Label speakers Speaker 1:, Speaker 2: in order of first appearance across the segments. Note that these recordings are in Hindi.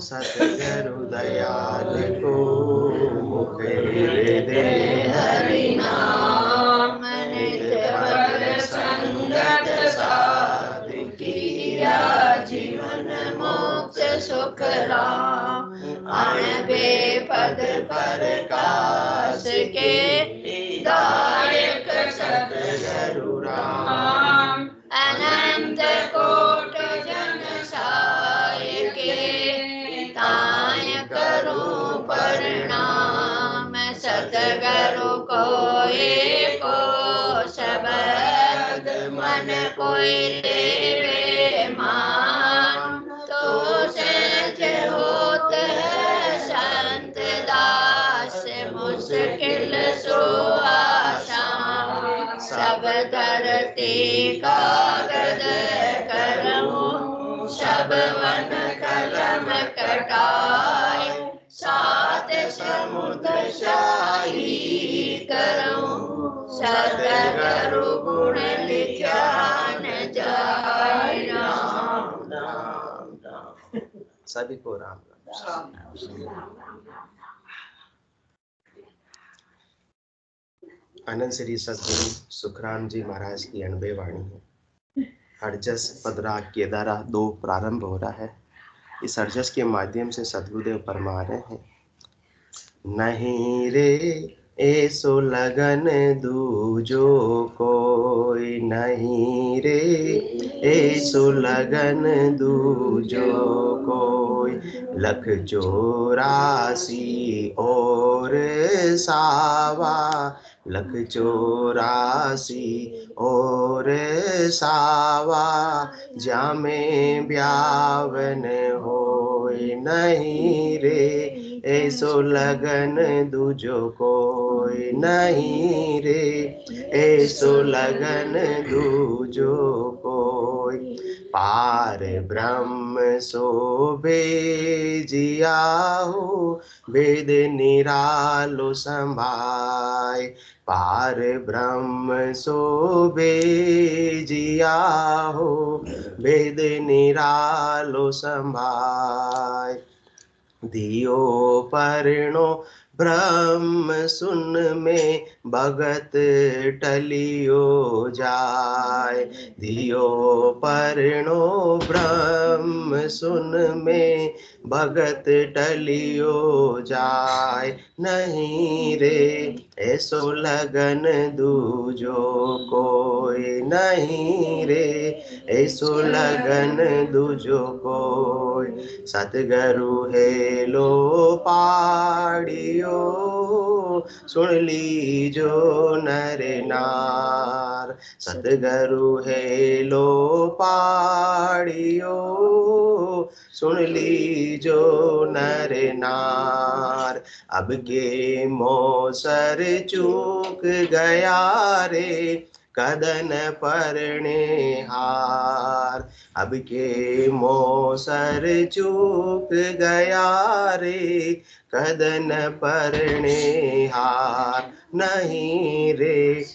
Speaker 1: सतगुरु दयाल को मुख दे हरि नाम, नित पद संगत साध किया जीवन मोक्ष सुख राम। अणबे पद प्रकाश के दायक सतगुरु राम। अनंत कोट जन साय के ताय करूं प्रणाम। सतगुरु को एको शब्द मन कोई लेवे मान, तो सहज होत है संत दास मुश्किल सो आसान। सब धरती कागज करूं, सब वन कलम कटाए, सात समुद्र शाही करूं, सतगुरु गुण लिखा न जाए। राम राम राम। सभी को राम राम। आनंद श्री सतगुरु सुखराम जी महाराज की 90 वाणी है। हरजस पदराग केदारा 2 प्रारंभ हो रहा है। इस हरजस के माध्यम से सतगुरुदेव फरमा रहे हैं, नहीं रे ऐसो लगन दूजो कोई, नहीं रे ऐसो लगन दूजो कोई, 184 और सावा, 184 और सावा, जामे ब्यावन होय, नहीं रे ऐसो लगन दूजो कोई, नहीं रे ऐसो लगन दूजो कोई। पार ब्रह्म शोभे जिया हो, वेद निरालो संभाय, पार ब्रह्म शोभे जिया हो, वेद निरालो संभाय। दियो परिणो ब्रह्म सुन में, भगत टलियो जाय, दियो परिणो ब्रह्म सुन में, भगत टलियो जाय, नहीं रे ऐसो लगन दूजो कोई, नहीं रे ऐसो लगन दूजो कोई। सतगुरु है लो पाड़ियो, सुन लीजो नर नार, सतगुरु है लो पाड़ियो, सुन लीजो नर नार। अब के मोसर चूक गया रे, कदन परणे हार, अब के मोसर चूक गया रे, कदन परणे हार, नहीं रे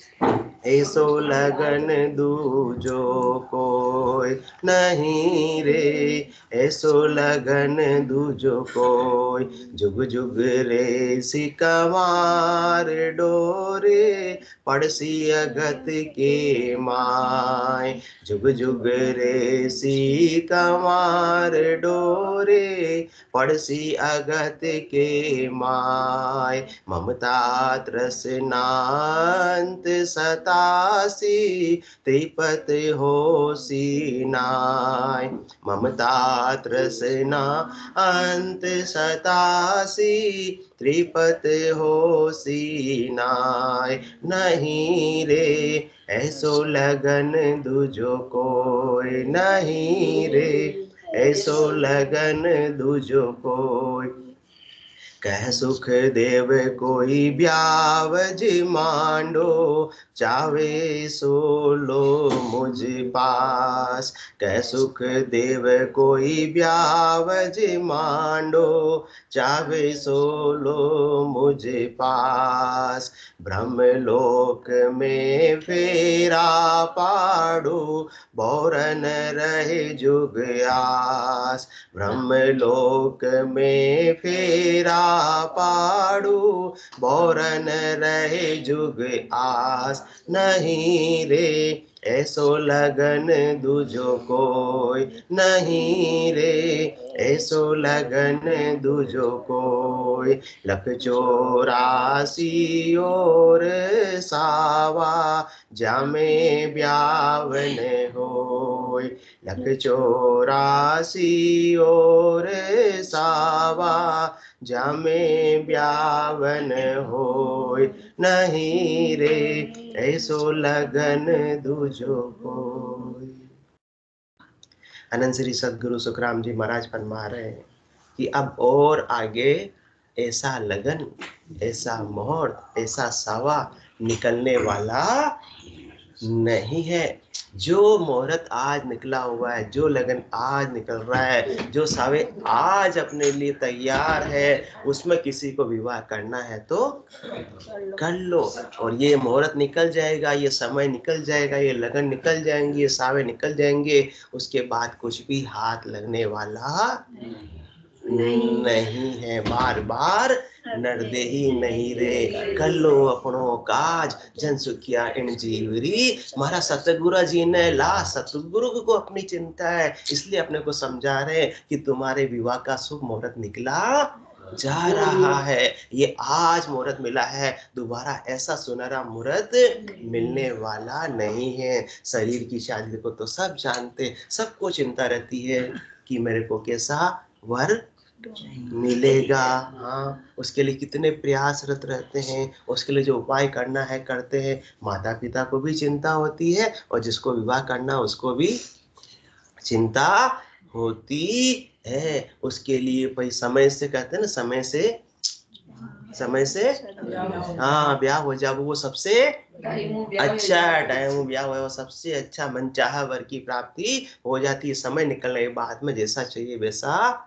Speaker 1: ऐसो लगन दूजो कोई, नहीं रे ऐसो लगन दूजो कोई। जुग जुग रे सिकवार डोरे, पड़सी अगत के माय, जुग जुग रे सिकवार डोरे, पड़सी अगत के माय। ममता तृष्णांत सतासी, त्रिपत होसी नाय, ममता तृष्णा अंत सतासी, त्रिपत होसी नाय, नहीं रे ऐसो लगन दूजो कोई, नहीं रे ऐसो लगन दूजो कोई। कह सुख देव कोई ब्यावज मांडो, चावे सो लो मुझ पास। कह सुख देव कोई ब्यावज मांडो, चावे सो लो मुझ पास। ब्रह्मलोक में फेरा पाड़ो, बौरन रहे जुग आस। ब्रह्मलोक में फेरा पाड़ू, बौरन रहे जुग आस। नहीं रे ऐसो लगन दूजो कोई, नहीं रे ऐसो लगन दूजो कोई। लख 84 और सावा, जामे ब्यावन होय। लख 84 और सावा, जामे ब्यावन होय। नहीं रे ऐसो लगन दूजो कोई। अनंत श्री सदगुरु सुखराम जी महाराज फरमा रहे हैं कि अब और आगे ऐसा लगन, ऐसा मुहूर्त, ऐसा सावा निकलने वाला नहीं है। जो मुहूर्त आज निकला हुआ है, जो लगन आज निकल रहा है, जो सावे आज अपने लिए तैयार है, उसमें किसी को विवाह करना है तो कर लो। और ये मुहूर्त निकल जाएगा, ये समय निकल जाएगा, ये लगन निकल जाएंगी, ये सावे निकल जाएंगे, उसके बाद कुछ भी हाथ लगने वाला नहीं है। बार बार नरदेही नहीं रे, कर लो अपनो काज, जन सुखिया इन जीवरी। महाराज सतगुरु जी ने ला सतगुरु को अपनी चिंता है, इसलिए अपने को समझा रहे कि तुम्हारे विवाह का शुभ मुहूर्त निकला जा रहा है। ये आज मुहूर्त मिला है, दोबारा ऐसा सुनहरा मुहूर्त मिलने वाला नहीं है। शरीर की शादी को तो सब जानते, सबको चिंता रहती है कि मेरे को कैसा वर मिलेगा। हाँ, उसके लिए कितने प्रयासरत रहते हैं, उसके लिए जो उपाय करना है करते हैं। माता पिता को भी चिंता होती है और जिसको विवाह करना उसको भी चिंता होती है। उसके लिए भाई समय से कहते हैं ना, समय से हाँ ब्याह हो जाए, वो सबसे अच्छा टाइम ब्याह हो, सबसे अच्छा मनचाहा वर की प्राप्ति हो जाती है। समय निकलने के बाद में जैसा चाहिए वैसा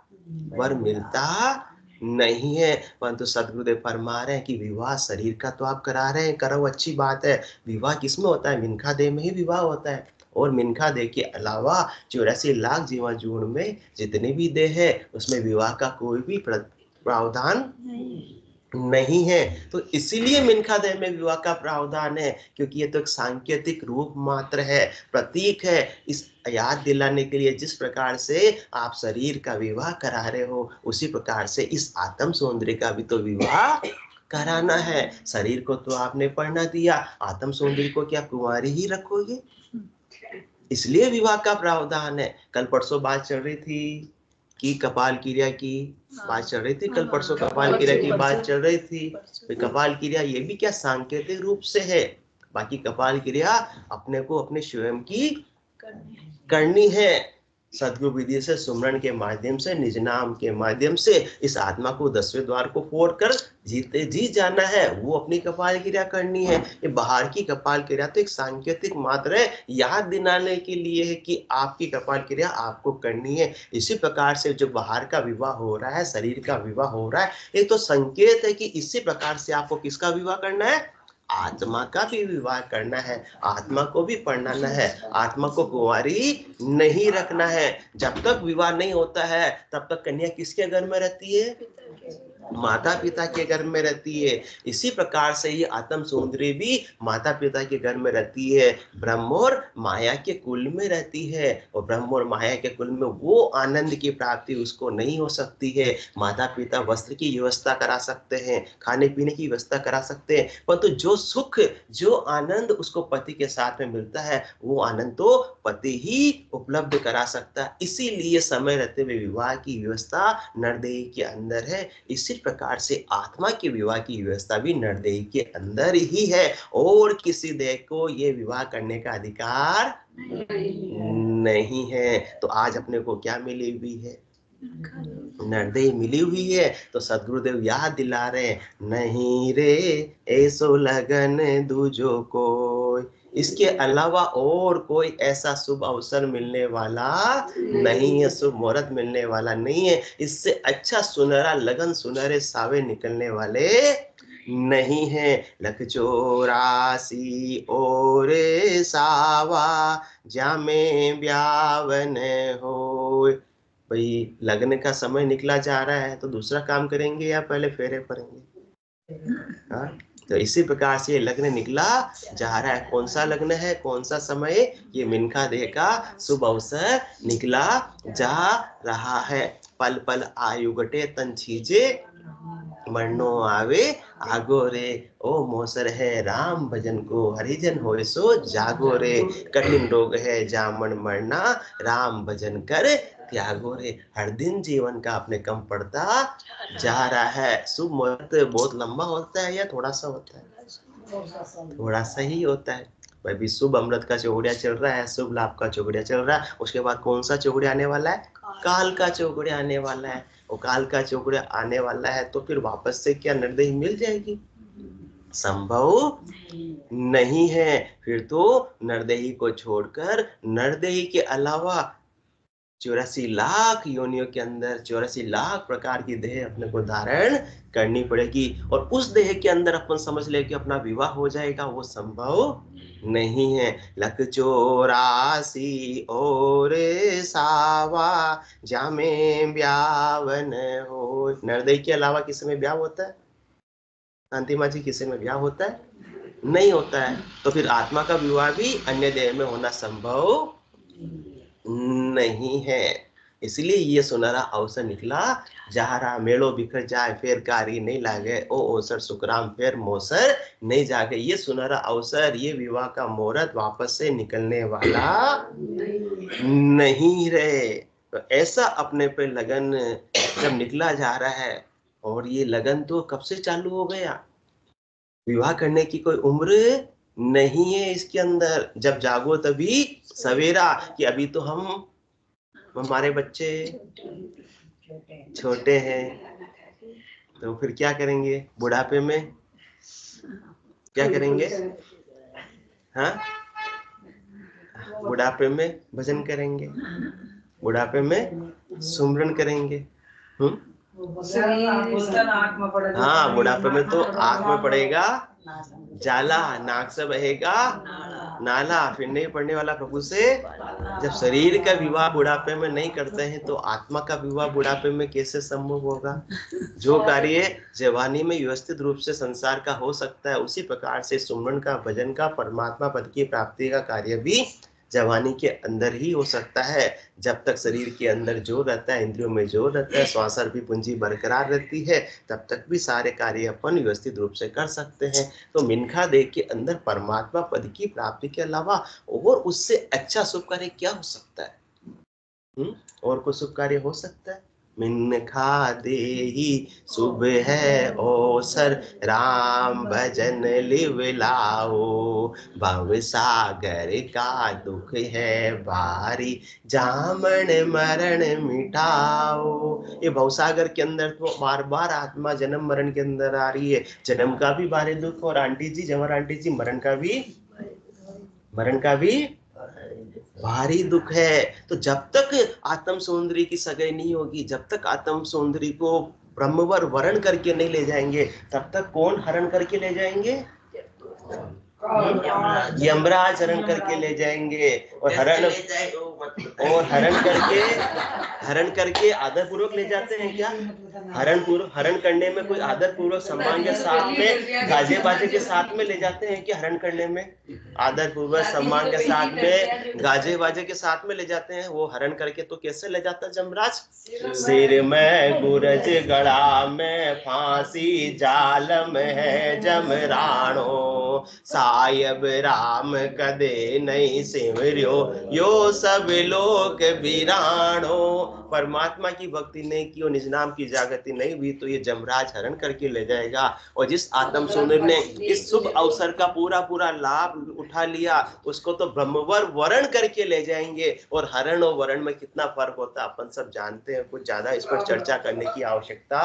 Speaker 1: वर मिलता नहीं है। परंतु सदगुरुदेव फरमा रहे हैं कि विवाह शरीर का तो आप करा रहे हैं, करो अच्छी बात है। विवाह किसमें होता है? मिनखा देह में ही विवाह होता है। और मिनखा देह के अलावा 84 लाख जीवा जून में जितने भी देह है, उसमें विवाह का कोई भी प्रावधान नहीं है। तो इसीलिए मिनखा देह में विवाह का प्रावधान है, क्योंकि ये तो एक सांकेतिक रूप मात्र है, प्रतीक है। इस याद दिलाने के लिए जिस प्रकार से आप शरीर का विवाह करा रहे हो, उसी प्रकार से इस आत्म सौंदर्य का भी तो विवाह कराना है। शरीर को तो आपने पढ़ना दिया, आत्म सौंदर्य को क्या कुंवारी ही रखोगे? इसलिए विवाह का प्रावधान है। कल परसों बात चल रही थी कि कपाल क्रिया की बात चल रही थी, कल परसों कपाल क्रिया की बात चल रही थी। कपाल क्रिया ये भी क्या सांकेतिक रूप से है। बाकी कपाल क्रिया अपने को अपने स्वयं की करनी है। सदगुरु विधि से, सुमरन के माध्यम से, निज नाम के माध्यम से इस आत्मा को 10वें द्वार को फोड़कर जीते जी जाना है। वो अपनी कपाल क्रिया करनी है। ये बाहर की कपाल क्रिया तो एक सांकेतिक मात्र है, याद दिलाने के लिए है कि आपकी कपाल क्रिया आपको करनी है। इसी प्रकार से जो बाहर का विवाह हो रहा है, शरीर का विवाह हो रहा है, ये तो संकेत है कि इसी प्रकार से आपको किसका विवाह करना है? आत्मा का भी विवाह करना है, आत्मा को भी पढ़ना है, आत्मा को कुंवारी नहीं रखना है। जब तक विवाह नहीं होता है तब तक कन्या किसके घर में रहती है? माता पिता के घर में रहती है। इसी प्रकार से ये आत्म सौंदर्य भी माता पिता के घर में रहती है, ब्रह्म और माया के कुल में रहती है। और ब्रह्म और माया के कुल में वो आनंद की प्राप्ति उसको नहीं हो सकती है। माता पिता वस्त्र की व्यवस्था करा सकते हैं, खाने पीने की व्यवस्था करा सकते हैं, परंतु जो सुख, जो आनंद उसको पति के साथ में मिलता है, वो आनंद तो पति ही उपलब्ध करा सकता है। इसीलिए समय रहते हुए विवाह की व्यवस्था नरदेही के अंदर है। इसी प्रकार से आत्मा के विवाह की व्यवस्था भी नरदेही के अंदर ही है, और किसी देह को ये विवाह करने का अधिकार नहीं है। तो आज अपने को क्या मिली हुई है? नरदेही मिली हुई है तो सदगुरुदेव याद दिला रहे, नहीं रे ऐसो लगन दूजो कोई, इसके अलावा और कोई ऐसा शुभ अवसर मिलने वाला नहीं है, शुभ मुहूर्त मिलने वाला नहीं है, इससे अच्छा सुनहरा लगन सुनहरे सावे निकलने वाले नहीं है। लख 84 और सावा जामे ब्यावन हो। भाई लगन का समय निकला जा रहा है तो दूसरा काम करेंगे या पहले फेरे पड़ेंगे? हाँ, तो इसी प्रकार से लग्न निकला जा रहा है। कौन सा लग्न है, कौन सा समय? ये मिनखा देह का शुभ अवसर निकला जा रहा है। पल पल आयु गटे तन छीजे, मरनो आवे आगो रे, ओ मोसर है राम भजन को, हरिजन होए सो जागो रे, कठिन रोग है जामन मरना, राम भजन कर त्यागो रे। हर दिन जीवन का अपने कम पड़ता जा रहा है। शुभ मुहूर्त बहुत लंबा होता है या थोड़ा सा होता है? थोड़ा सा ही होता है। भाई शुभ अमृत का चौघड़िया चल रहा है, शुभ लाभ का चौघड़िया चल रहा है, उसके बाद कौन सा चौघड़िया आने वाला है? काल का चौघड़िया आने वाला है। और काल का चौघड़िया आने वाला है तो फिर वापस से क्या नरदेही मिल जाएगी? संभव नहीं है। फिर तो नरदेही को छोड़कर नरदेही के अलावा 84 लाख योनियों के अंदर 84 लाख प्रकार की देह अपने को धारण करनी पड़ेगी, और उस देह के अंदर अपन समझ ले कि अपना विवाह हो जाएगा, वो संभव नहीं है। लख 84 और सावा जामे ब्यावन हो। नरदेही के अलावा किसी में ब्याह होता है? शांति माँ जी, किसी में ब्याह होता है? नहीं होता है। तो फिर आत्मा का विवाह भी अन्य देह में होना संभव नहीं है। इसलिए ये सुनहरा अवसर निकला जा रहा। मेड़ो बिखर जाए फिर कारी नहीं लागे, ओ ओसर सुखराम फिर मोसर नहीं जागे। ये सुनहरा अवसर, ये विवाह का मुहूर्त वापस से निकलने वाला नहीं रहे। तो ऐसा अपने पे लगन जब निकला जा रहा है, और ये लगन तो कब से चालू हो गया? विवाह करने की कोई उम्र नहीं है इसके अंदर। जब जागो तभी सवेरा, कि अभी तो हमारे बच्चे छोटे हैं, तो फिर क्या करेंगे बुढ़ापे में? क्या करेंगे? हाँ, बुढ़ापे में भजन करेंगे, बुढ़ापे में सुमरन करेंगे। हाँ, बुढ़ापे में तो आंख में पड़ेगा जाला, नाक से बहेगा नाला, फिर नहीं पड़ने वाला प्रभु से। जब शरीर का विवाह बुढ़ापे में नहीं करते हैं तो आत्मा का विवाह बुढ़ापे में कैसे संभव होगा? जो कार्य जवानी में व्यवस्थित रूप से संसार का हो सकता है, उसी प्रकार से सुमरन का, भजन का, परमात्मा पद की प्राप्ति का कार्य भी जवानी के अंदर ही हो सकता है। जब तक शरीर के अंदर जोर रहता है, इंद्रियों में जोर रहता है, श्वास भी पूंजी बरकरार रहती है, तब तक भी सारे कार्य अपन व्यवस्थित रूप से कर सकते हैं। तो मिनखा देह के अंदर परमात्मा पद की प्राप्ति के अलावा और उससे अच्छा शुभ कार्य क्या हो सकता है? और कोई शुभ कार्य हो सकता है? मिनखा देही शुभ है अवसर, राम भजन लिव लाओ, भव सागर का दुख है भारी, जामन मरण मिटाओ। ये भवसागर के अंदर तो बार बार आत्मा जन्म मरण के अंदर आ रही है। जन्म का भी भारी दुख, और आंटी जी, जवर आंटी जी, मरण का भी भारी दुख है। तो जब तक आत्म सौंदर्य की सगाई नहीं होगी, जब तक आत्म सौंदर्य को ब्रह्मवर वरण करके नहीं ले जाएंगे, तब तक कौन हरण करके ले जाएंगे? यमराज हरण करके ले जाएंगे। और हरण करके आदर पूर्वक ले जाते हैं क्या? हरण करने में कोई आदर पूर्वक सम्मान के साथ में, गाजे बाजे के साथ में ले जाते हैं क्या? हरण करने में आदर पूर्वक सम्मान के साथ में, गाजे बाजे के साथ में ले जाते हैं। वो हरण करके तो कैसे ले जाता है जमराज? सिर में गुरज, गड़ा में फांसी, जाल में है जमराणो, सायब राम कदे नहीं सिमरियो, यो सब सर्वलोक वीरानो। परमात्मा की भक्ति नहीं की और निज नाम की जागृति नहीं हुई तो ये जमराज हरण करके ले जाएगा। और जिस आत्म सुंदर ने इस शुभ अवसर का पूरा पूरा लाभ उठा लिया उसको तो ब्रह्मवर वरण करके ले जाएंगे। और हरण और वरण में कितना फर्क होता है अपन सब जानते हैं, कुछ ज्यादा इस पर चर्चा करने की आवश्यकता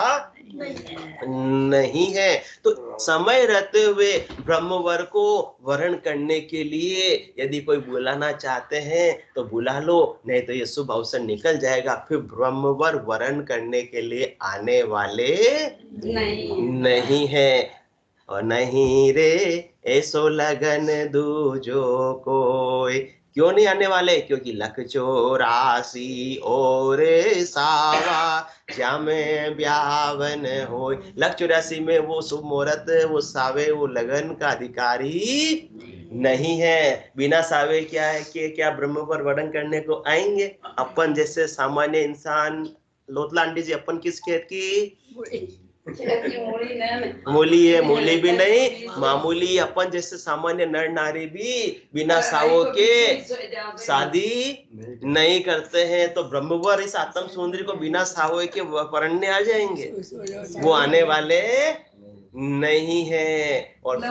Speaker 1: नहीं है। तो समय रहते हुए ब्रह्मवर को वरण करने के लिए यदि कोई बुलाना चाहते हैं तो बुला लो, नहीं तो ये शुभ अवसर निकल जाएगा, फिर ब्रह्मवर वरण करने के लिए आने वाले नहीं है। और नहीं रे ऐसो लगन दूजो कोई, क्यों नहीं आने वाले? क्योंकि लख 84 और सावा श्यामे ब्यावन हो। लख 84 में वो शुभ मुहूर्त, वो सावे, वो लगन का अधिकारी नहीं है। बिना सावे क्या है कि क्या ब्रह्म पर वर्ण करने को आएंगे? अपन जैसे सामान्य इंसान, लोतलांडी जी अपन किस खेत की? मूली है, मूली भी नहीं, मामूली अपन जैसे सामान्य नर नारी भी बिना सावों के शादी नहीं करते हैं। तो ब्रह्मवर इस आत्म सुंदरी को बिना सावों के पढ़ने आ जाएंगे? वो आने वाले नहीं है। और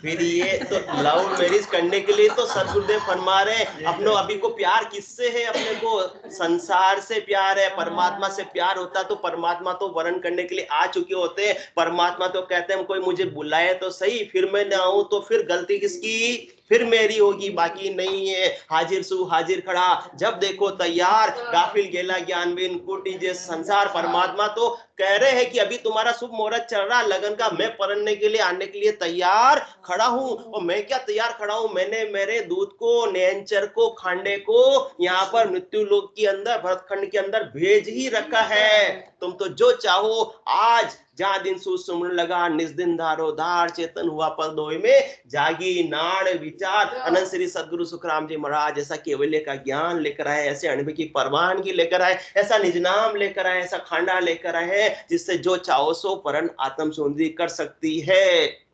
Speaker 1: फिर ये तो लव मैरिज करने के लिए तो सदगुरुदेव फरमा रहे अपनों अभी को प्यार किससे है? अपने को संसार से प्यार है। परमात्मा से प्यार होता तो परमात्मा तो वर्ण करने के लिए आ चुके होते। परमात्मा तो कहते हैं कोई मुझे बुलाए तो सही, फिर मैं ना आऊं तो फिर गलती किसकी? फिर मेरी होगी, बाकी नहीं है। हाजिर सु हाजिर खड़ा, जब देखो तैयार, गाफिल गेला ज्ञान बिन कुटी जे संसार। परमात्मा तो कह रहे हैं कि अभी तुम्हारा शुभ मुहूर्त चल रहा लगन का, मैं पढ़ने के लिए आने के लिए तैयार खड़ा हूं। और मैं क्या तैयार खड़ा हूं? मैंने मेरे दूत को, नयनचर को, खांडे को यहाँ पर मृत्यु लोक के अंदर, भरतखंड के अंदर भेज ही रखा है। तुम तो जो चाहो आज जहाँ दिन सुमरण लगा, निज दिन धारो धार, चेतन हुआ पल दोय में जागी नाड़ विचार। अनंत श्री सदगुरु सुखराम जी महाराज ऐसा केवल्य का ज्ञान लेकर आए, ऐसे अणुभ की परवानगी लेकर आए, ऐसा निज नाम लेकर आए, ऐसा खांडा लेकर आए जिससे जो चाहो सो परन आत्म सुंदरी कर सकती है।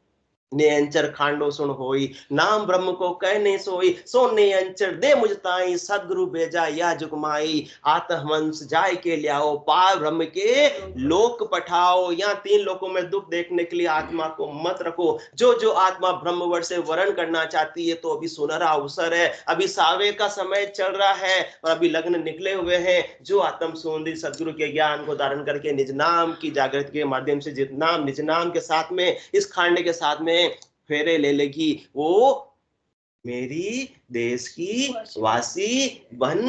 Speaker 1: नेअंचर खांडो सुन होई, नाम ब्रह्म को कह नहीं सोई, सो नेअंचर दे मुझ ताई, सदगुरु भेजा या जुगमाई। आत्महंस जाय के लियाओ, पार ब्रह्म के लोक पठाओ। यहाँ 3 लोकों में दुख देखने के लिए आत्मा को मत रखो। जो जो आत्मा ब्रह्मवर से वर्ण करना चाहती है तो अभी सुनहरा अवसर है, अभी सावे का समय चल रहा है और अभी लग्न निकले हुए हैं। जो आत्म सुंदरी सदगुरु के ज्ञान को धारण करके निज नाम की जागृति के माध्यम से जितना निज नाम के साथ में, इस खांड के साथ में फेरे ले लेगी, वो मेरी देश की वासी बन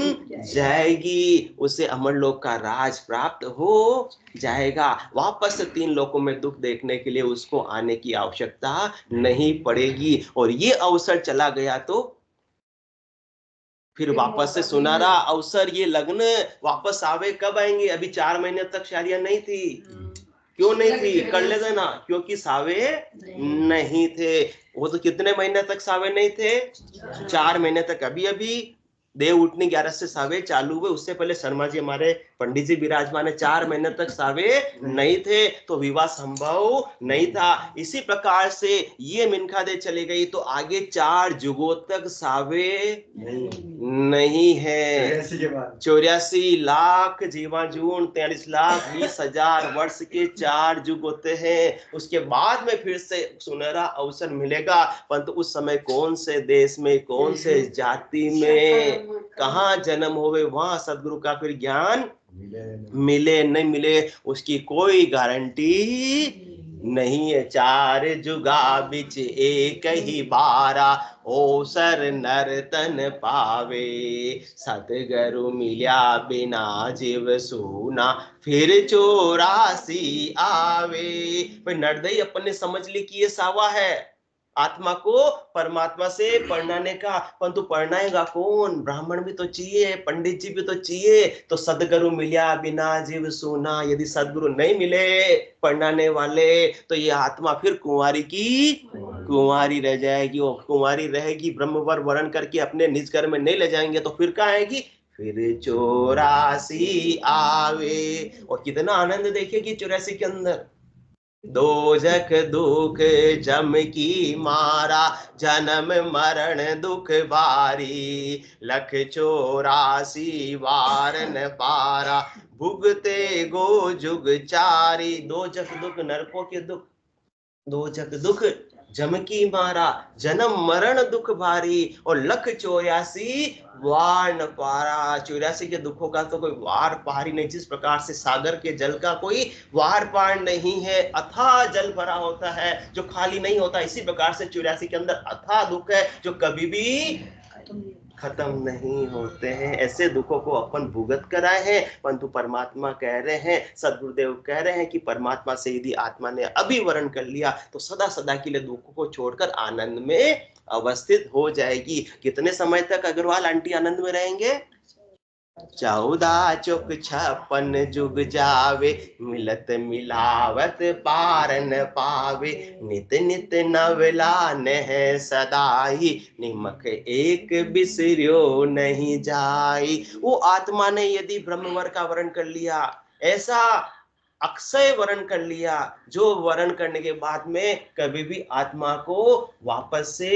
Speaker 1: जाएगी। उसे अमर लोक का राज प्राप्त हो जाएगा। वापस से 3 लोकों में दुख देखने के लिए उसको आने की आवश्यकता नहीं पड़ेगी। और ये अवसर चला गया तो फिर वापस से सुनहरा अवसर, ये लग्न वापस आवे कब आएंगे? अभी 4 महीने तक शादियां नहीं थी। क्यों नहीं थी? कर लेते ना, क्योंकि सावे नहीं थे। वो तो कितने महीने तक सावे नहीं थे? 4 महीने तक। अभी अभी देव उठनी 11 से सावे चालू हुए, उससे पहले शर्मा जी हमारे पंडित जी विराजमान है, 4 महीने तक सावे नहीं थे, तो विवाह संभव नहीं था। इसी प्रकार से ये मिनखा दे चली गई तो आगे 4 युगों तक सावे नहीं है। 84 लाख जीवाजून 43,20,000 वर्ष के 4 युग होते हैं। उसके बाद में फिर से सुनहरा अवसर मिलेगा, परंतु उस समय कौन से देश में, कौन से जाति में, कहाँ जन्म होवे, वहां सदगुरु का फिर ज्ञान मिले नहीं मिले उसकी कोई गारंटी नहीं है। 4 जुगा बिच एक ही बारा, ओ सर नर तन पावे, सतगुरु मिल्या बिना जीव सूना, फिर 84 आवे। भाई नरदई अपन ने समझ ली कि ये सावा है आत्मा को परमात्मा से पढ़ाने का, परंतु पढ़ाएगा कौन? ब्राह्मण भी तो चाहिए, पंडित जी भी तो चाहिए। तो सदगुरु मिल्या बिना जीव सूना, यदि सदगुरु नहीं मिले पढ़ाने वाले तो ये आत्मा फिर कुंवारी की कुंवारी रह जाएगी। और कुंवारी रहेगी, ब्रह्मवर वर्ण करके अपने निज घर में नहीं ले जाएंगे तो फिर कहाँ आएगी? फिर 84 आवे। और कितना आनंद देखिए कि 84 के अंदर दोजख दुख जम की मारा, जन्म मरण दुख भारी, लख 84 वार न पारा, भुगते गो जुग चारी। दोजख दुख नरकों के दुख, दोजख दुख जम की मारा, जन्म मरण दुख भारी, और लख 84 वार न पारा। 84 के दुखों का तो कोई वार पार ही नहीं। जिस प्रकार से सागर के जल का कोई वार पार नहीं है, अथाह जल भरा होता है जो खाली नहीं होता, इसी प्रकार से 84 के अंदर अथाह दुख है जो कभी भी खत्म नहीं होते हैं। ऐसे दुखों को अपन भुगत कराए हैं, परंतु परमात्मा कह रहे हैं, सदगुरुदेव कह रहे हैं कि परमात्मा से यदि आत्मा ने अभी वर्ण कर लिया तो सदा सदा के लिए दुखों को छोड़कर आनंद में अवस्थित हो जाएगी। कितने समय तक अग्रवाल आंटी आनंद में रहेंगे? 14 चौक 56 जुग जावे, मिलत मिलावत पार न पावे, नित नित नवला नह सदाई, निमक एक बिसरियो नहीं जाई। वो आत्मा ने यदि ब्रह्मवर का वर्ण कर लिया, ऐसा अक्षय वर्ण कर लिया जो वर्ण करने के बाद में कभी भी आत्मा को वापस से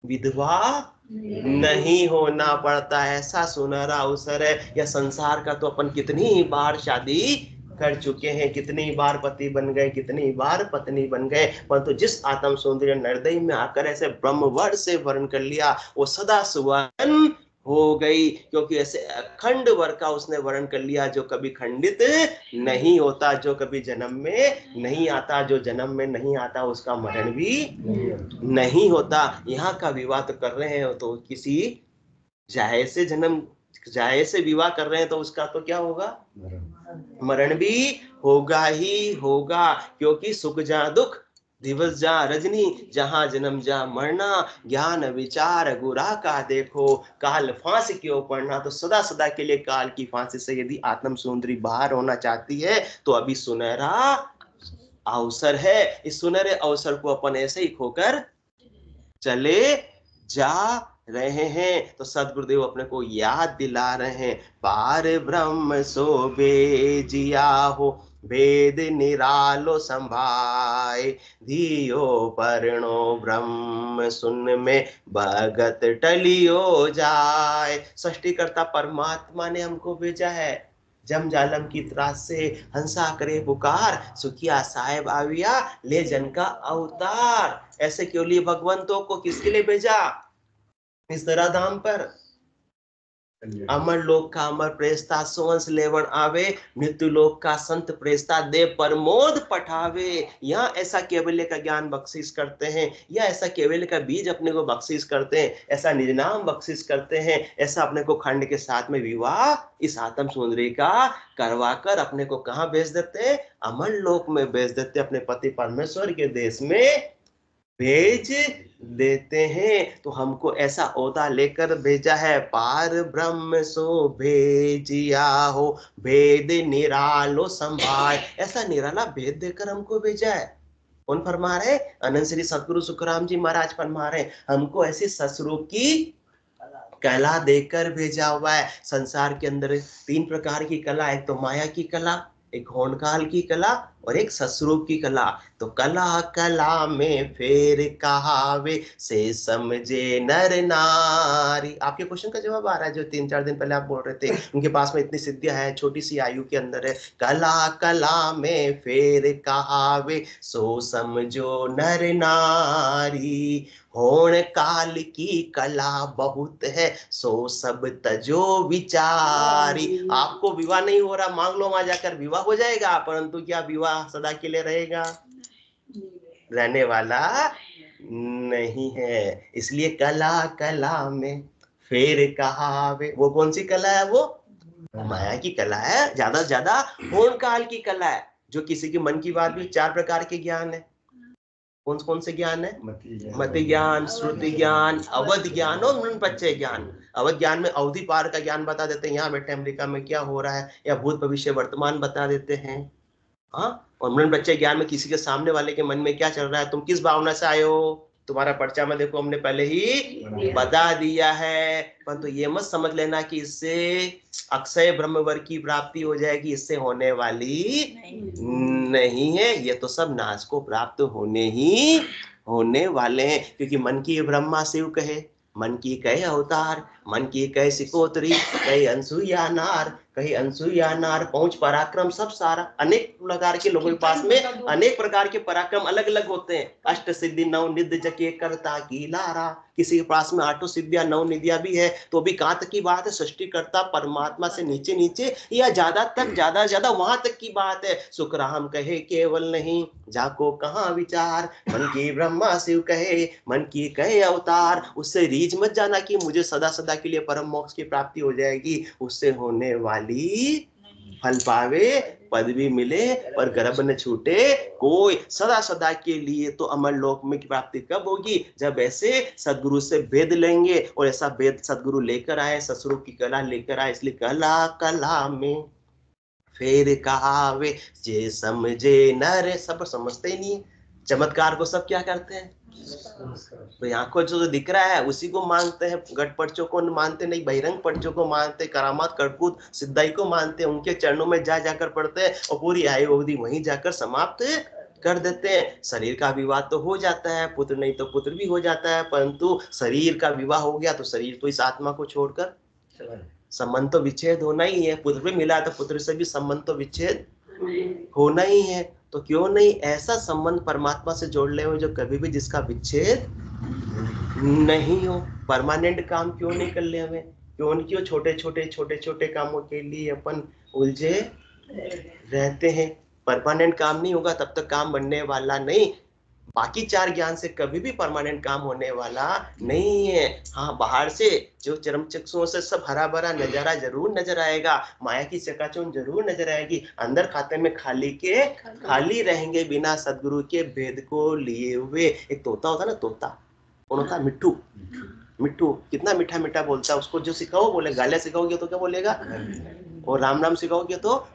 Speaker 1: विधवा नहीं होना पड़ता। ऐसा सुनहरा अवसर है। यह संसार का तो अपन कितनी बार शादी कर चुके हैं, कितनी बार पति बन गए, कितनी बार पत्नी बन गए, परंतु जिस आत्म सौंदर्य नरदय में आकर ऐसे ब्रह्मवर से वर्ण कर लिया वो सदा सुवर्ण हो गई, क्योंकि ऐसे अखंड वर का उसने वर्ण कर लिया जो कभी खंडित नहीं होता, जो कभी जन्म में नहीं आता। जो जन्म में नहीं आता उसका मरण भी नहीं होता। यहाँ का विवाह तो कर रहे हैं तो किसी जायज से जन्म, जायज से विवाह कर रहे हैं तो उसका तो क्या होगा? मरण भी होगा ही होगा, क्योंकि सुख जहाँ दुख दिवस जहाँ रजनी, जहाँ जन्म जहाँ मरना, ज्ञान विचार गुरा का देखो, काल फांसी क्यों पड़ना। तो सदा सदा के लिए काल की फांसी से यदि आत्म सुंदरी बाहर होना चाहती है तो अभी सुनहरा अवसर है। इस सुनहरे अवसर को अपन ऐसे ही खोकर चले जा रहे हैं। तो सदगुरुदेव अपने को याद दिला रहे हैं, पार ब्रह्म सोबे जिया हो, भेद निरालो संभाय, धियो परनो ब्रह्म सुन में भगत टलियो जाए। सृष्टिकर्ता परमात्मा ने हमको भेजा है, जम जालम की त्रास से हंसा करे पुकार, सुखिया साहेब आविया ले जन का अवतार। ऐसे क्यों लिए भगवंतों को किसके लिए भेजा इस धराधाम पर? अमर लोक का अमर प्रेस्ता सोवंश लेवन आवे, मृत्यु लोक का संत प्रेस्ता दे प्रमोद पठावे। यहाँ ऐसा केवल्य का ज्ञान बख्शिश करते हैं, या ऐसा केवल्य का बीज अपने को बख्शिश करते हैं, ऐसा निज नाम बख्शिश करते हैं, ऐसा अपने को खंड के साथ में विवाह इस आत्म सुंदरी का करवाकर अपने को कहाँ भेज देते हैं? अमर लोक में भेज देते, अपने पति परमेश्वर के देश में भेज देते हैं। तो हमको ऐसा ओहदा लेकर भेजा है, पार ब्रह्म सो भेजिया हो, भेद निरालो संभाल। ऐसा निराला भेद देकर हमको भेजा है। कौन फरमा रहे? अनंत श्री सतगुरु सुखराम जी महाराज फरमा रहे, हमको ऐसी ससुरूप की कला देकर भेजा हुआ है। संसार के अंदर 3 प्रकार की कला, एक तो माया की कला, एक होनकाल की कला और एक ससुरूप की कला। तो कला कला में फेर कहावे, से समझे नर नारी। आपके क्वेश्चन का जवाब आ रहा है जो 3-4 दिन पहले आप बोल रहे थे, उनके पास में इतनी सिद्धियां है, छोटी सी आयु के अंदर है। कला कला में फेर कहावे, सो समझो नर नारी, होण काल की कला बहुत है, सो सब तजो विचारी। आपको विवाह नहीं हो रहा, मांग लो, वहां जाकर विवाह हो जाएगा, परंतु क्या विवाह सदा के लिए रहेगा? रहने वाला नहीं है। इसलिए कला कला में फेर कहावे। वो कौन सी कला है? वो माया की कला है। ज्यादा से ज्यादा होण काल की कला है, जो किसी के मन की बात भी। 4 प्रकार के ज्ञान है। कौन कौन से ज्ञान है? मति ज्ञान, श्रुति ज्ञान, अवध ज्ञान और मृणपच्चय ज्ञान। अवध ज्ञान में अवधि पार का ज्ञान बता देते हैं, यहाँ बैठे अमेरिका में क्या हो रहा है, या भूत भविष्य वर्तमान बता देते हैं। हाँ, और मृणपच्चय ज्ञान में किसी के सामने वाले के मन में क्या चल रहा है, तुम किस भावना से आए हो, तुम्हारा पर्चा में देखो हमने पहले ही बता दिया है, परंतु ये मत समझ लेना कि इससे अक्षय ब्रह्मवर की प्राप्ति हो जाएगी, इससे होने वाली नहीं है। ये तो सब नाश को प्राप्त होने वाले हैं, क्योंकि मन की ब्रह्मा शिव कहे, मन की कहे अवतार, मन की कहे सिकोत्री, कहे अनसुईया नार, कहीं अनसुईया नार, पहुंच पराक्रम, सब सारा अनेक प्रकार के लोगों के पास में अनेक प्रकार के पराक्रम अलग अलग होते हैं। अष्ट सिद्धि नव निधि जके करता की लारा, किसी के पास में आठों सिद्धियां नव निधियां भी है, तो भी कहां तक की बात है, सृष्टिकर्ता परमात्मा से नीचे नीचे या ज्यादा तक, ज्यादा वहां तक की बात है। सुखराम कहे केवल नहीं जाको कहां विचार, मन की ब्रह्मा शिव कहे, मन की कहे अवतार। उससे रीझ मत जाना कि मुझे सदा सदा के लिए परम मोक्ष की प्राप्ति हो जाएगी, उससे होने वाली फल पावे, पद भी मिले पर गर्भ न छूटे कोई। सदा सदा के लिए तो अमर लोक में की प्राप्ति कब होगी, जब ऐसे सदगुरु से वेद लेंगे, और ऐसा वेद सदगुरु लेकर आए, ससुरों की कला लेकर आए। इसलिए कला कला में फेर कहावे, जे समझे नर, सब समझते ही नहीं। चमत्कार को सब क्या करते हैं, तो यहाँ को जो दिख रहा है उसी को मानते हैं, गट पर्चों को मानते नहीं, बहिरंग पर्चों को मानते, करामात कड़कूत सिद्धाई को मानते, उनके चरणों में जा जाकर पढ़ते हैं, और पूरी आयु अवधि वहीं जाकर समाप्त कर देते हैं। शरीर का विवाह तो हो जाता है, पुत्र नहीं तो पुत्र भी हो जाता है, परंतु शरीर का विवाह हो गया तो शरीर तो इस आत्मा को छोड़कर संबंध तो विच्छेद होना ही है। पुत्र भी मिला तो पुत्र से भी संबंध तो विच्छेद होना ही है। तो क्यों नहीं ऐसा संबंध परमात्मा से जोड़ ले हो जो कभी भी जिसका विच्छेद नहीं हो। परमानेंट काम क्यों नहीं कर ले हमें, क्यों छोटे छोटे कामों के लिए अपन उलझे रहते हैं। परमानेंट काम नहीं होगा तब तक काम बनने वाला नहीं। बाकी चार ज्ञान से कभी भी परमानेंट काम होने वाला नहीं है। हाँ, बाहर से जो चरम चक्षुओं से सब हरा भरा नजारा जरूर नजर आएगा, माया की चकाचौंध जरूर नजर आएगी, अंदर खाते में खाली रहेंगे बिना सदगुरु के भेद को लिए हुए। एक तोता होता ना, तोता कौन होता, मिट्टू। मिट्टू कितना मीठा मीठा बोलता है, उसको जो सिखाओ बोले, गालियां सिखाओगे तो क्या बोलेगा, और राम राम सिखाओगे तो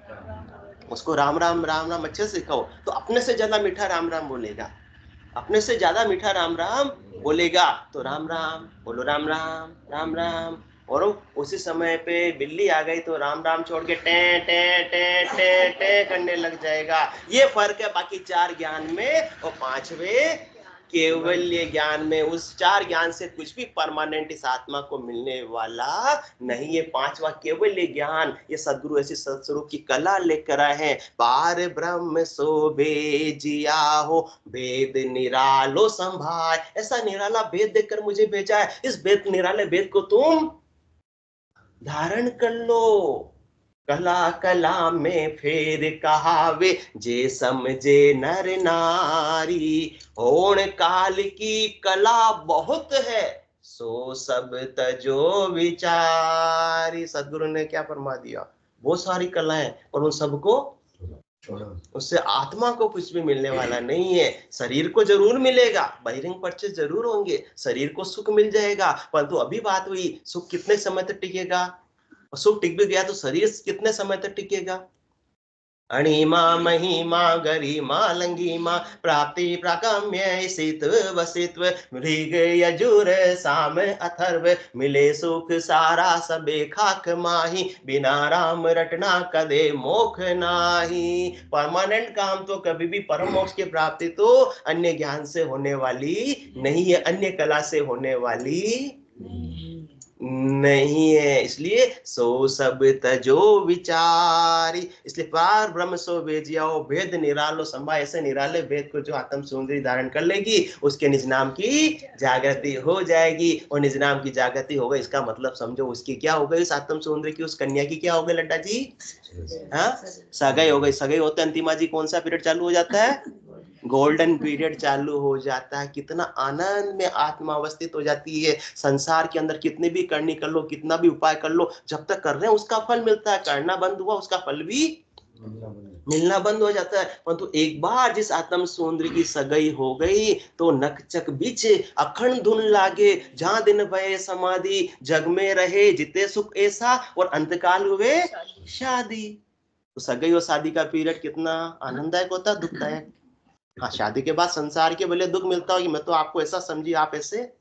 Speaker 1: उसको राम राम अच्छे से सिखाओ तो अपने से ज्यादा मीठा राम राम बोलेगा, अपने से ज्यादा मीठा राम राम बोलेगा। तो राम राम बोलो, राम राम राम राम। और उसी समय पे बिल्ली आ गई तो राम राम छोड़ के टे टे टे टे टे करने लग जाएगा। ये फर्क है बाकी चार ज्ञान में और पांचवे केवल्य ज्ञान में। उस चार ज्ञान से कुछ भी परमानेंट इस आत्मा को मिलने वाला नहीं है। पांचवा केवल्य ज्ञान, ये सदगुरु ऐसी सत्स्वरूप की कला लेकर आए हैं। पार ब्रह्म सोबे जिया हो, वेद निरालो संभाय। ऐसा निराला वेद देकर मुझे भेजा है, इस वेद निराले वेद को तुम धारण कर लो। कला कला में फेर कहावे, जे समझे नर नारी। होण काल की कला बहुत है, सो सब तजो विचारी। सदगुरु ने क्या फरमा दिया, बहुत सारी कलाएं और उन सबको उससे आत्मा को कुछ भी मिलने वाला नहीं है। शरीर को जरूर मिलेगा, बहिरंग पर्चे जरूर होंगे, शरीर को सुख मिल जाएगा, परंतु अभी बात हुई सुख कितने समय तक टिकेगा, सुख टिक भी गया तो शरीर कितने समय तक टिकेगा। अणिमा महिमा गरिमा लंगिमा, प्राप्ति प्राकाम्य सित्व वसित्व, मृग यजुर साम अथर्व, मिले सुख सारा सबे खाक माही। बिना राम रटना कदे मोख नाही। परमानेंट काम तो कभी भी परम मोक्ष की प्राप्ति तो अन्य ज्ञान से होने वाली नहीं है, अन्य कला से होने वाली नहीं है। इसलिए सो सब तजो विचारी, इसलिए पार ब्रह्म सो भेजियाओ, भेद निरालो संभा। ऐसे निराले भेद को जो आत्म सुंदरी धारण कर लेगी उसके निज नाम की जागृति हो जाएगी। और निज नाम की जागृति होगा इसका मतलब समझो उसकी क्या हो गई, इस आत्म सुंदरी की, उस कन्या की क्या हो गई लड्डा जी, हाँ सगाई हो गई। सगाई होते अंतिमा जी कौन सा पीरियड चालू हो जाता है, गोल्डन पीरियड चालू हो जाता है। कितना आनंद में आत्मा अवस्थित हो जाती है। संसार के अंदर कितने भी करनी कर लो, कितना भी उपाय कर लो, जब तक कर रहे हैं उसका फल मिलता है, करना बंद हुआ उसका फल भी मिलना बंद हो जाता है। परंतु एक बार जिस आत्म सुंदरी की सगाई हो गई तो नकचक बीच अखंड धुन लागे, जहां दिन भये समाधि, जग में रहे जिते सुख ऐसा, और अंतकाल हुए शादी। तो सगाई और शादी का पीरियड कितना आनंददायक होता है, दुखदायक। हाँ, शादी के बाद संसार के भले दुख मिलता हो कि मैं तो आपको ऐसा समझी, आप ऐसे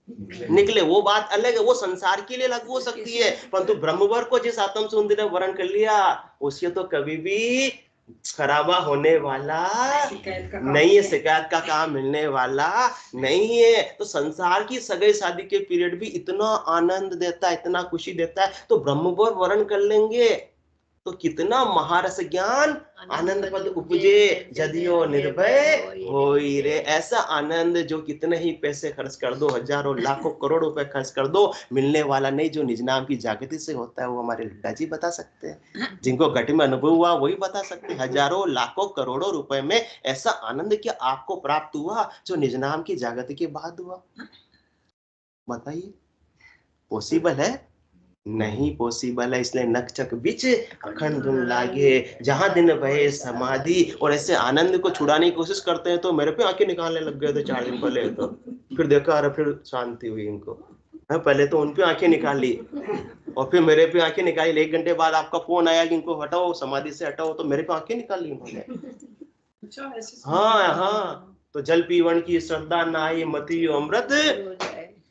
Speaker 1: निकले, वो बात अलग है, वो संसार के लिए अलग हो सकती है, परंतु ब्रह्मवर को जिस आत्म सुंदर ने वर्ण कर लिया उसके तो कभी भी खराबा होने वाला नहीं है, शिकायत का काम मिलने वाला नहीं है। तो संसार की सगाई शादी के पीरियड भी इतना आनंद देता है, इतना खुशी देता है, तो ब्रह्मवर वर्ण कर लेंगे तो कितना महारस ज्ञान आनंद पद उपजे जदियो निर्भय होई रे। ऐसा आनंद जो कितने ही पैसे खर्च कर दो, हजारों लाखों करोड़ रुपए खर्च कर दो, मिलने वाला नहीं। जो निज नाम की जागृति से होता है वो हमारे लड्डा जी बता सकते हैं, जिनको घट में अनुभव हुआ वही बता सकते हैं। हजारों लाखों करोड़ों रुपए में ऐसा आनंद क्या आपको प्राप्त हुआ जो निज नाम की जागृति के बाद हुआ? बताइए, पॉसिबल है? नहीं पॉसिबल है। इसलिए नक्षक बीच अखंड धुन लागे, जहां दिन भये समाधि। और ऐसे आनंद को छुड़ाने की कोशिश करते हैं तो मेरे पे आंखें निकालने लग गए थे 4 दिन पहले, तो फिर देखा, अरे फिर शांति हुई इनको। पहले तो उन पे आंखें निकाली और फिर मेरे पे आंखें निकाली। 1 घंटे बाद आपका फोन आया कि इनको हटाओ, समाधि से हटाओ, तो मेरे पे आंखें निकाली उन्होंने। हाँ हाँ, तो जल पीवन की श्रद्धा नाई मति अमृत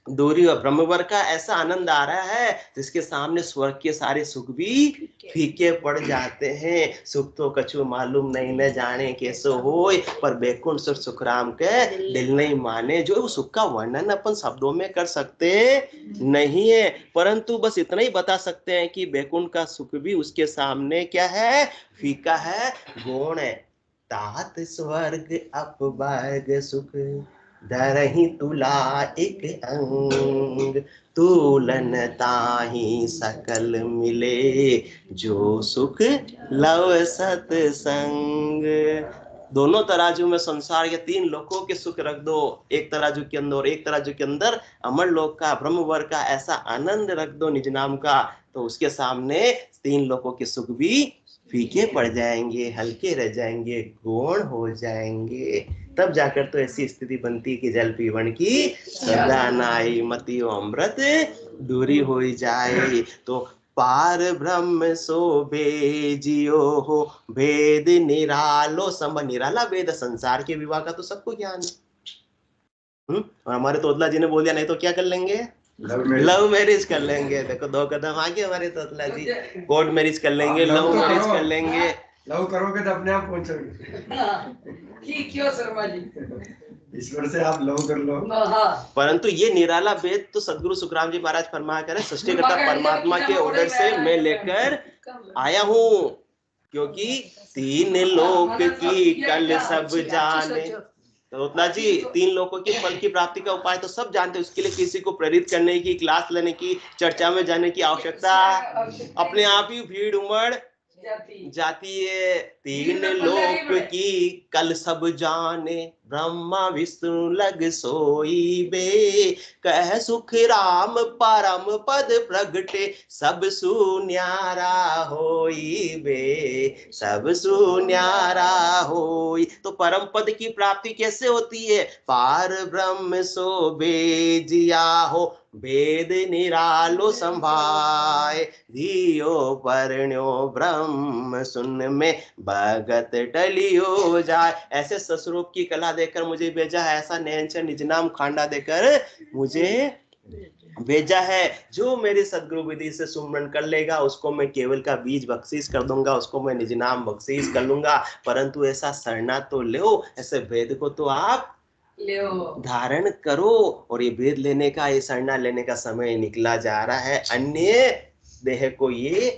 Speaker 1: दूरी। और ब्रह्मवर का ऐसा आनंद आ रहा है जिसके सामने स्वर्ग के सारे सुख भी फीके पड़ जाते हैं। सुख तो कछु मालूम नहीं, न जाने कैसो होय, पर बैकुंठ सुख सुखराम के दिल नहीं माने। जो सुख का वर्णन अपन शब्दों में कर सकते नहीं है, परंतु बस इतना ही बता सकते हैं कि बैकुंठ का सुख भी उसके सामने क्या है? फीका है, गौण है। तात स्वर्ग अपवर्ग सुख धरहि तुला एक अंग, तुलन ताहि सकल मिले, जो सुख लव सतसंग। दोनों तराजू में संसार के 3 लोकों के सुख रख दो, एक तराजू के अंदर और एक तराजू के अंदर अमर लोक का ब्रह्मवर का ऐसा आनंद रख दो निज नाम का, तो उसके सामने 3 लोकों के सुख भी फीके पड़ जाएंगे, हल्के रह जाएंगे, गौण हो जाएंगे। तब जाकर तो ऐसी स्थिति बनती कि जल पीवन की सदा नाई मति अमृत दूरी हो जाए। तो पार ब्रह्म शोभे जियो हो, भेद निरालो सम। निराला वेद, संसार के विवाह का तो सबको ज्ञान है। और हमारे तोतला जी ने बोल दिया नहीं तो क्या कर लेंगे? लव मैरिज कर लेंगे। देखो 2 कदम आगे हमारे तोतला जी, कोर्ट मैरिज कर लेंगे, लव मैरिज कर लेंगे।
Speaker 2: लव करोगे तो अपने आप पहुंचोगे। क्यों शर्मा जी, ईश्वर से आप लव कर लो।
Speaker 1: परंतु ये निराला वेद तो सदगुरु सुखराम जी महाराज फरमा करे, सृष्टिकर्ता परमात्मा के ऑर्डर से मैं लेकर आया हूँ, क्योंकि 3 लोक की कल सब जाने। तो उतना जी 3 लोगों के फल की प्राप्ति का उपाय तो सब जानते हैं। उसके लिए किसी को प्रेरित करने की, क्लास लेने की, चर्चा में जाने की आवश्यकता अपने आप ही भीड़ उमड़ जाती है। 3 लोक की कल सब जाने, ब्रह्मा विष्णु लग सोई बे, कह सुख राम परम पद प्रगटे, सब सुन्यारा होई बे, सब सुन्यारा होई। तो परम पद की प्राप्ति कैसे होती है? पार ब्रह्म शोभे जिया हो, वेद निरालो संभाय, धियो परण्यो ब्रह्म सुन में भगत टलियो जाए। ऐसे ससुरूप की कला देकर मुझे भेजा है, ऐसा नयनचर निज नाम खांडा देकर मुझे भेजा है। जो मेरी सदगुरु विधि से सुमरन कर लेगा उसको मैं केवल का बीज बख्शीश कर दूंगा, उसको मैं निज नाम बख्शीश कर लूंगा। परंतु ऐसा शरणा तो लो, ऐसे वेद को तो आप धारण करो। और ये वेद लेने का, ये शरणा लेने का समय निकला जा रहा है। अन्य देह को ये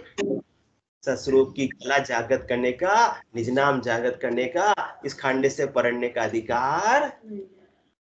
Speaker 1: सस्वरूप की कला जागृत करने का, निज नाम जागृत करने का, इस खांडे से पढ़ने का अधिकार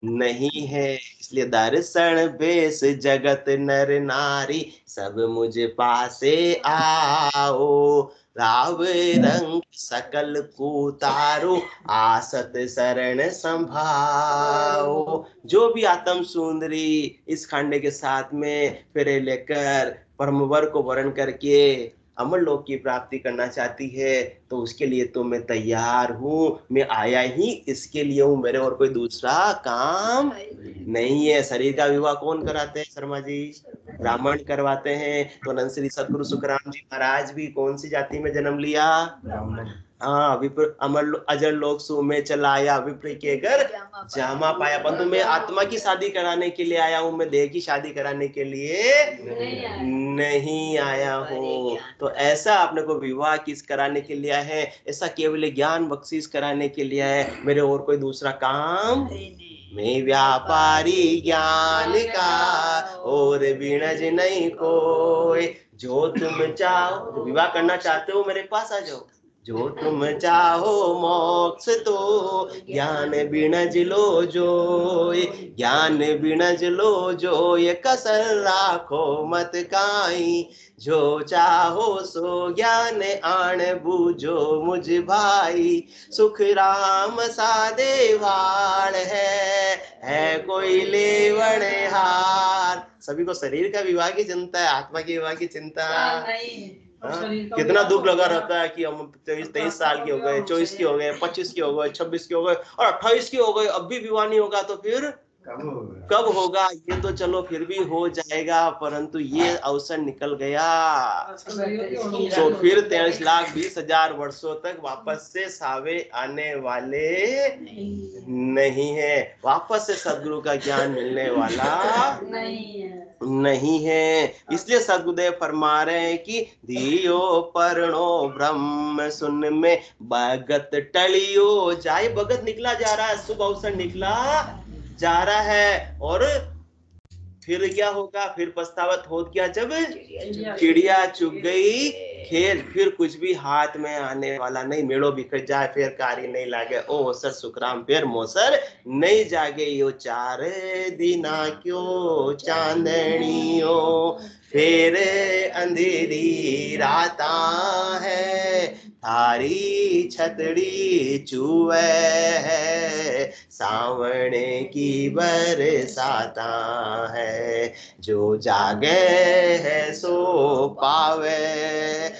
Speaker 1: नहीं है। इसलिए दर्शन बेस जगत नर नारी, सब मुझ पासे आओ, राव रंग सकल कुतारो, आसत शरण संभाओ। जो भी आत्म सुंदरी इस खांडे के साथ में फेरे लेकर परमवर को वर्ण करके अमर लोक की प्राप्ति करना चाहती है, तो उसके लिए तो मैं तैयार हूँ। मैं आया ही इसके लिए हूँ, मेरे और कोई दूसरा काम नहीं है। शरीर का विवाह कौन कराते हैं शर्मा जी? ब्राह्मण करवाते हैं। तो नंद श्री सदगुरु सुखराम जी महाराज भी कौन सी जाति में जन्म लिया? हाँ, विप्र अमर अजर लोक सु में चला आया, विप्र के घर जामा पाया। परंतु मैं आत्मा की शादी कराने के लिए आया हूँ, मैं देह की शादी कराने के लिए नहीं आया हूँ। तो ऐसा आपने को विवाह किस कराने के लिए है? ऐसा केवल ज्ञान बख्शीश कराने के लिए है, मेरे और कोई दूसरा काम। मैं व्यापारी ज्ञान का और बिनज नहीं कोई, जो तुम चाहो, विवाह करना चाहते हो मेरे पास आ जाओ। जो तुम चाहो मोक्ष तो ज्ञान बिनज लो जोय, ज्ञान बिनज लो जोय, कसर राखो मत काई। जो चाहो सो ज्ञान आण बूझो मुझ भाई, सुख राम सा देवाल है कोई लेवण हार। सभी को शरीर का विवाह की चिंता है, आत्मा की विवाह की चिंता कितना दुख लगा रहता है कि हम 23 साल के हो गए, 24 के हो गए, 25 के हो गए, 26 के हो गए और 28 के हो गए, अब भी विवाह नहीं होगा तो फिर कब होगा? ये तो चलो फिर भी हो जाएगा, परंतु ये अवसर निकल गया तो फिर 23,20,000 वर्षों तक वापस से सावे आने वाले नहीं है, वापस से सदगुरु का ज्ञान मिलने वाला नहीं है। इसलिए सदगुरुदेव फरमा रहे हैं कि धियो परनो ब्रह्म सुन में भगत टलियो जाए। भगत निकला जा रहा है, शुभ अवसर निकला जा रहा है, और फिर क्या होगा? फिर पछतावत हो क्या? जब चिड़िया चुग गई खेल, फिर कुछ भी हाथ में आने वाला नहीं। मेड़ो बिखर जाए फिर कारी नहीं लागे, ओ सर सुखराम फिर मोसर नहीं जागे। यो 4 दिना क्यों चांदनियो, फिर अंधेरी राता है, थारी छतड़ी चुए है, सावण की बरसाता है, जो जागे है सो पावे।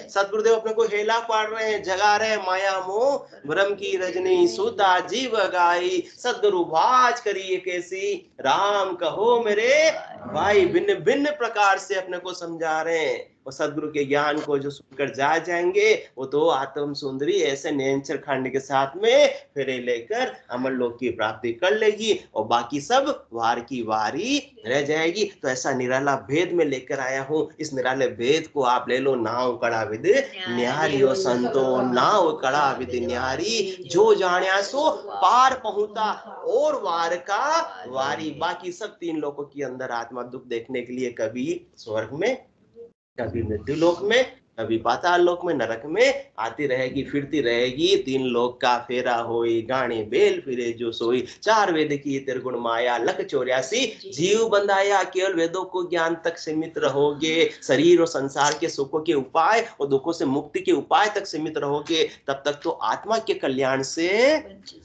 Speaker 1: सदगुरुदेव अपने को हेला पाड़ रहे हैं, जगा रहे हैं माया मोह भ्रम की रजनी, सूता जीव गाई, सदगुरु बाज करिए कैसी, राम कहो मेरे भाई। भिन्न भिन्न प्रकार से अपने को समझा रहे हैं, और सदगुरु के ज्ञान को जो सुनकर जा जाएंगे वो तो आत्म सुंदरी ऐसे नैनचर खांड के साथ में फेरे लेकर अमर लोक की प्राप्ति कर लेगी, और बाकी सब वार की वारी रह जाएगी। तो ऐसा निराला भेद में लेकर आया हूँ, इस निराले भेद को आप ले लो। नाव कड़ा विद न्यारी ओ संतो, नाव कड़ा विद न्यारी, जो जाने सो पार पहुंचा और वार का वारी। बाकी सब 3 लोकों के अंदर आत्मा दुख देखने के लिए कभी स्वर्ग में, कभी मृत्यु लोक में, कभी पाताल लोक में, नरक में आती रहेगी, फिरती रहेगी। 3 लोक का फेरा होई, गाने बेल फिरे जो सोई, 4 वेद की त्रिगुण माया, लख 84 जीव बंधाया। केवल वेदों को ज्ञान तक सीमित रहोगे, शरीर और संसार के सुखों के उपाय और दुखों से मुक्ति के उपाय तक सीमित रहोगे, तब तक तो आत्मा के कल्याण से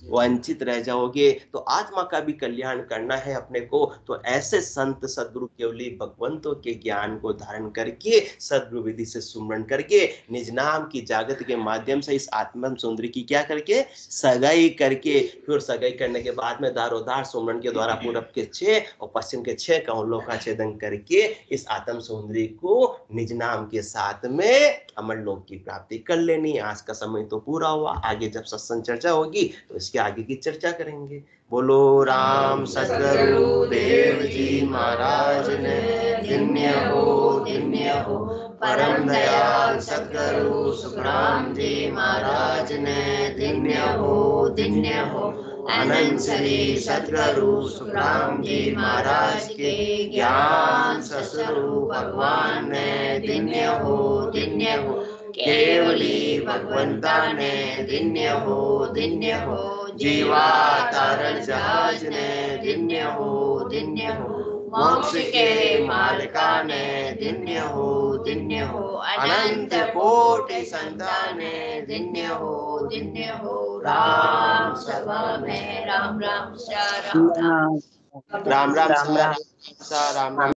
Speaker 1: वंचित रह जाओगे। तो आत्मा का भी कल्याण करना है अपने को, तो ऐसे संत सदगुरु केवली भगवंतों के ज्ञान को धारण करके, सदगुरु विधि से सुमरण करके, निज नाम की जागृति के माध्यम से इस आत्म सुंदरी की क्या करके सगाई करके, फिर सगाई करने के बाद में दारोदार सुमरण के द्वारा पूरब के 6 और पश्चिम के 6 कमलों का छेदन करके इस आत्म सुंदरी को निज नाम के साथ में अमर लोक की प्राप्ति कर लेनी। आज का समय तो पूरा हुआ, आगे जब सत्संग चर्चा होगी तो इसके आगे की चर्चा करेंगे। बोलो राम सद्गुरु देव जी महाराज ने धन्य हो परम दयाल सद्गुरु सुखराम जी महाराज ने धन्य हो अनंत श्री सद्गुरु सुखराम जी महाराज के ज्ञान ससुरु भगवान ने धन्य हो केवली भगवंता ने धन्य हो जीवा तारण जहाज ने धन्य हो मोक्ष के मालिका ने धन्य हो अनंत कोटि संतान ने धन्य हो राम सभा में राम राम सा राम राम राम राम सा राम राम